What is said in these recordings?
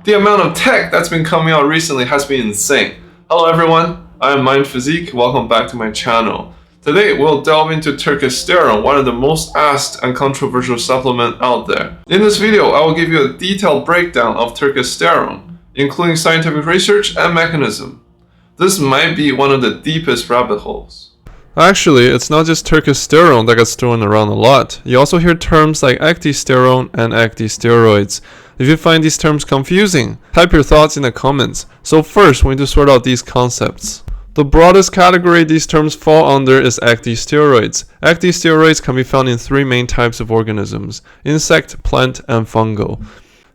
The amount of tech that's been coming out recently has been insane. Hello everyone, I am Mind Physique, welcome back to my channel. Today we'll delve into turkesterone, one of the most asked and controversial supplements out there. In this video, I will give you a detailed breakdown of turkesterone, including scientific research and mechanism. This might be one of the deepest rabbit holes. Actually, it's not just turkesterone that gets thrown around a lot. You also hear terms like ecdysterone and ecdysteroids. If you find these terms confusing, type your thoughts in the comments. So first, we need to sort out these concepts. The broadest category these terms fall under is ecdysteroids. Ecdysteroids can be found in three main types of organisms: insect, plant, and fungal.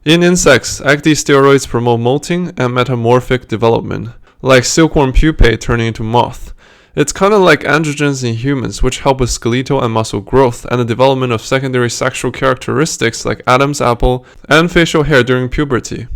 In insects, ecdysteroids promote molting and metamorphic development, like silkworm pupae turning into moth. It's kind of like androgens in humans, which help with skeletal and muscle growth and the development of secondary sexual characteristics like Adam's apple and facial hair during puberty.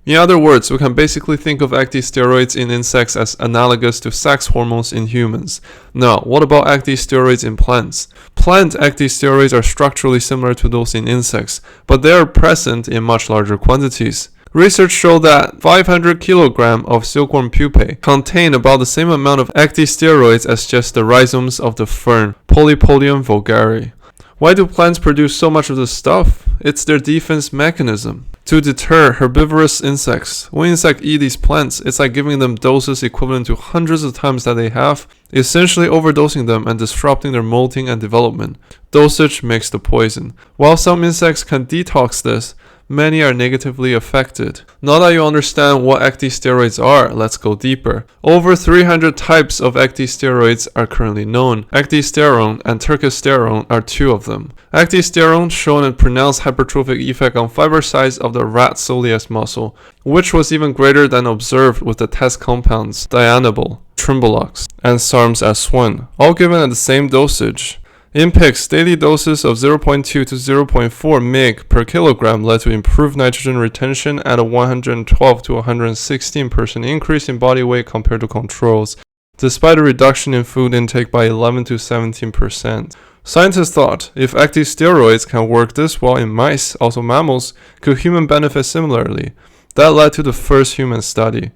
In other words, we can basically think of ecdysteroids in insects as analogous to sex hormones in humans. Now, what about ecdysteroids in plants? Plant ecdysteroids are structurally similar to those in insects, but they are present in much larger quantities. Research showed that 500 kg of silkworm pupae contain about the same amount of ecdysteroids as just the rhizomes of the fern Polypodium vulgare. Why do plants produce so much of this stuff? It's their defense mechanism to deter herbivorous insects. When insects eat these plants, it's like giving them doses equivalent to hundreds of times that they have, essentially overdosing them and disrupting their molting and development. Dosage makes the poison. While some insects can detox this, many are negatively affected. Now that you understand what ecdysteroids are, let's go deeper. Over 300 types of ecdysteroids are currently known. Ecdysterone and turkesterone are two of them. Ecdysterone shown a pronounced hypertrophic effect on fiber size of the rat soleus muscle, which was even greater than observed with the test compounds dianabol, trimbolox, and sarms-S1, all given at the same dosage. In pigs, daily doses of 0.2 to 0.4 mg per kilogram led to improved nitrogen retention at a 112 to 116% increase in body weight compared to controls, despite a reduction in food intake by 11 to 17%. Scientists thought, if ecdysteroids can work this well in mice, also mammals, could humans benefit similarly? That led to the first human study.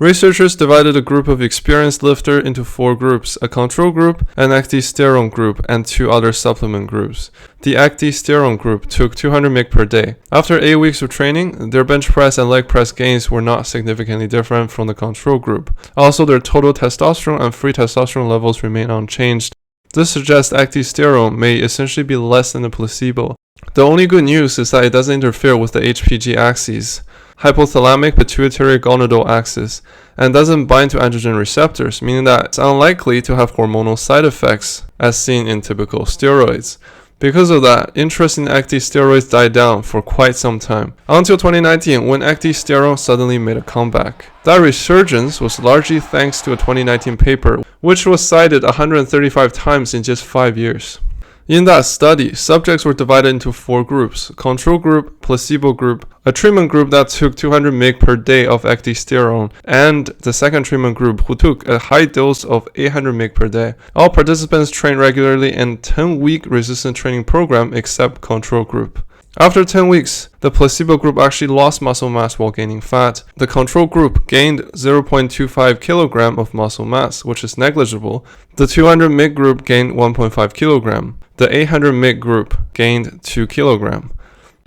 Researchers divided a group of experienced lifters into four groups: a control group, an ecdysterone group, and two other supplement groups. The ecdysterone group took 200 mg per day. After 8 weeks of training, their bench press and leg press gains were not significantly different from the control group. Also, their total testosterone and free testosterone levels remain unchanged. This suggests ecdysterone may essentially be less than the placebo. The only good news is that it doesn't interfere with the HPG axis, hypothalamic pituitary gonadal axis, and doesn't bind to androgen receptors, meaning that it's unlikely to have hormonal side effects as seen in typical steroids. Because of that, interest in ecdysteroids died down for quite some time, until 2019 when ecdysterone suddenly made a comeback. That resurgence was largely thanks to a 2019 paper, which was cited 135 times in just 5 years. In that study, subjects were divided into four groups: control group, placebo group, a treatment group that took 200 mg per day of ecdysterone, and the second treatment group who took a high dose of 800 mg per day. All participants trained regularly in a 10-week resistance training program except control group. After 10 weeks, the placebo group actually lost muscle mass while gaining fat. The control group gained 0.25 kg of muscle mass, which is negligible. The 200 mg group gained 1.5 kg. The 800 mg group gained 2 kg.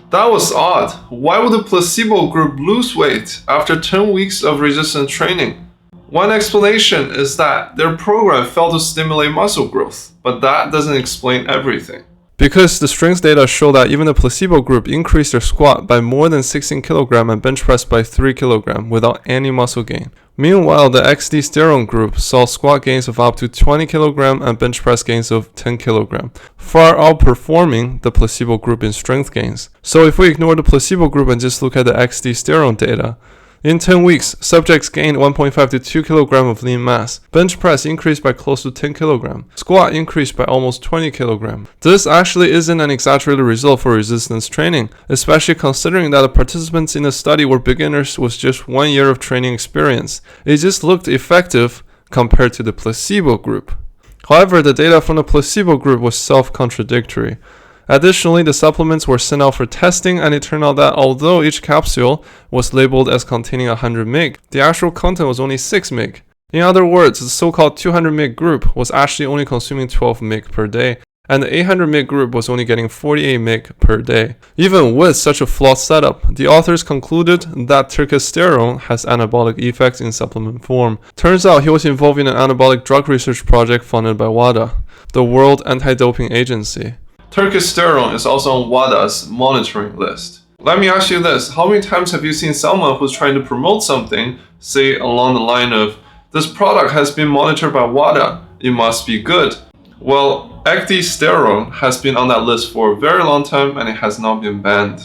That was odd. Why would the placebo group lose weight after 10 weeks of resistance training? One explanation is that their program failed to stimulate muscle growth, but that doesn't explain everything. Because the strength data show that even the placebo group increased their squat by more than 16 kg and bench press by 3 kg without any muscle gain. Meanwhile, the ecdysterone group saw squat gains of up to 20 kg and bench press gains of 10 kg, far outperforming the placebo group in strength gains. So if we ignore the placebo group and just look at the ecdysterone data, in 10 weeks, subjects gained 1.5 to 2 kg of lean mass. Bench press increased by close to 10 kg. Squat increased by almost 20 kg. This actually isn't an exaggerated result for resistance training, especially considering that the participants in the study were beginners with just 1 year of training experience. It just looked effective compared to the placebo group. However, the data from the placebo group was self-contradictory. Additionally, the supplements were sent out for testing, and it turned out that although each capsule was labeled as containing 100 mg, the actual content was only 6 mg. In other words, the so-called 200 mg group was actually only consuming 12 mg per day, and the 800 mg group was only getting 48 mg per day. Even with such a flawed setup, the authors concluded that turkesterone has anabolic effects in supplement form. Turns out he was involved in an anabolic drug research project funded by WADA, the World Anti-Doping Agency. Turkesterone is also on WADA's monitoring list. Let me ask you this, how many times have you seen someone who's trying to promote something, say along the line of, "This product has been monitored by WADA, it must be good"? Well, ecdysterone has been on that list for a very long time and it has not been banned.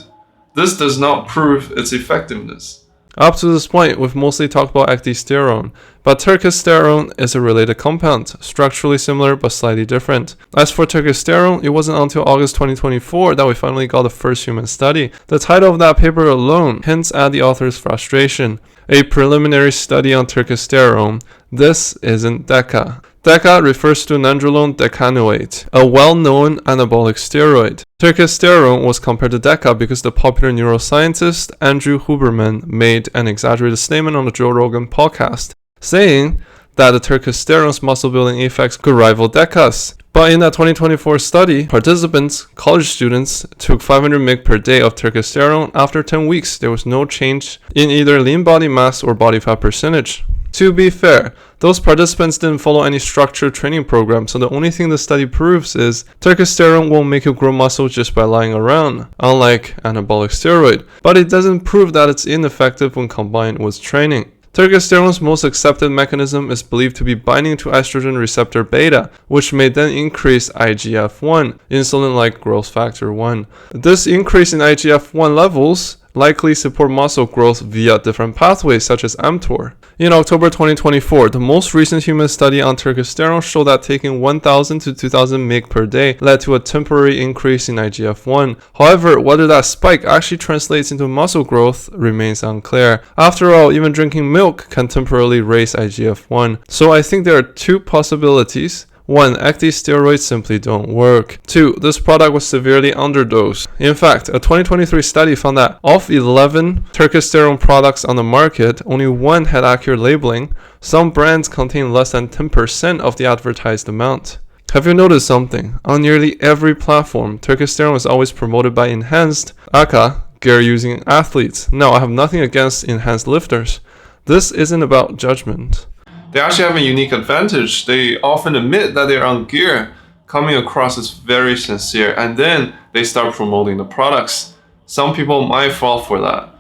This does not prove its effectiveness. Up to this point, we've mostly talked about ecdysterone, but turkesterone is a related compound, structurally similar but slightly different. As for turkesterone, it wasn't until August 2024 that we finally got the first human study. The title of that paper alone hints at the author's frustration. A preliminary study on turkesterone. This isn't DECA. DECA refers to nandrolone decanoate, a well-known anabolic steroid. Turkesterone was compared to DECA because the popular neuroscientist Andrew Huberman made an exaggerated statement on the Joe Rogan podcast, saying that the turkesterone's muscle-building effects could rival DECA's. But in that 2024 study, participants, college students, took 500 mg per day of turkesterone. After 10 weeks, there was no change in either lean body mass or body fat percentage. To be fair, those participants didn't follow any structured training program, so the only thing the study proves is turkesterone won't make you grow muscle just by lying around, unlike anabolic steroid, but it doesn't prove that it's ineffective when combined with training. Turkesterone's most accepted mechanism is believed to be binding to estrogen receptor beta, which may then increase IGF-1, insulin-like growth factor 1. This increase in IGF-1 levels likely support muscle growth via different pathways such as mTOR. In October 2024, the most recent human study on turkesterone showed that taking 1000 to 2000 mg per day led to a temporary increase in IGF-1. However, whether that spike actually translates into muscle growth remains unclear. After all, even drinking milk can temporarily raise IGF-1. So I think there are two possibilities. 1. Ecdysteroids simply don't work. 2. This product was severely underdosed. In fact, a 2023 study found that of 11 turkesterone products on the market, only 1 had accurate labeling. Some brands contain less than 10% of the advertised amount. Have you noticed something? On nearly every platform, turkesterone is always promoted by enhanced aka gear using athletes. Now, I have nothing against enhanced lifters. This isn't about judgment. They actually have a unique advantage. They often admit that they're on gear, coming across as very sincere, and then they start promoting the products. Some people might fall for that.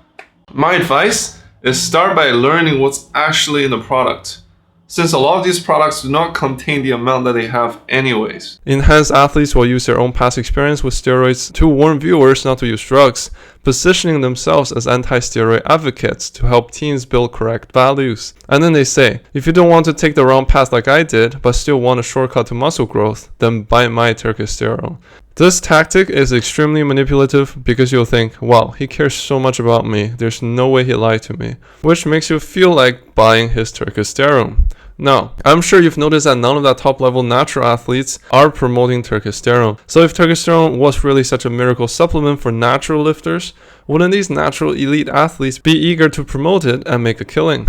My advice is start by learning what's actually in the product, since a lot of these products do not contain the amount that they have anyways. Enhanced athletes will use their own past experience with steroids to warn viewers not to use drugs, positioning themselves as anti-steroid advocates to help teens build correct values. And then they say, if you don't want to take the wrong path like I did, but still want a shortcut to muscle growth, then buy my turkesterone. This tactic is extremely manipulative because you'll think, wow, he cares so much about me, there's no way he lied to me, which makes you feel like buying his turkesterone. Now, I'm sure you've noticed that none of the top-level natural athletes are promoting turkesterone. So if turkesterone was really such a miracle supplement for natural lifters, wouldn't these natural elite athletes be eager to promote it and make a killing?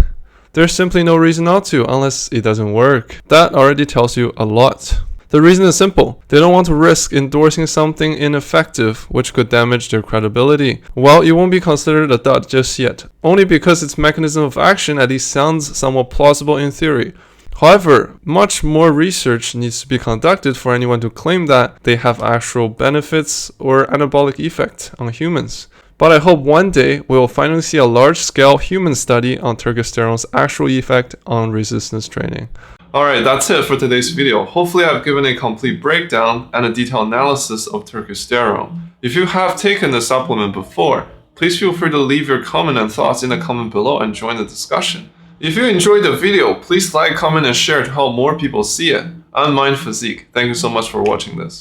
There's simply no reason not to, unless it doesn't work. That already tells you a lot. The reason is simple. They don't want to risk endorsing something ineffective which could damage their credibility. Well, it won't be considered a dud just yet, only because its mechanism of action at least sounds somewhat plausible in theory. However, much more research needs to be conducted for anyone to claim that they have actual benefits or anabolic effect on humans. But I hope one day we will finally see a large-scale human study on turkesterone's actual effect on resistance training. Alright, that's it for today's video. Hopefully I've given a complete breakdown and a detailed analysis of turkesterone. If you have taken the supplement before, please feel free to leave your comment and thoughts in the comment below and join the discussion. If you enjoyed the video, please like, comment, and share to help more people see it. I'm Mind Physique. Thank you so much for watching this.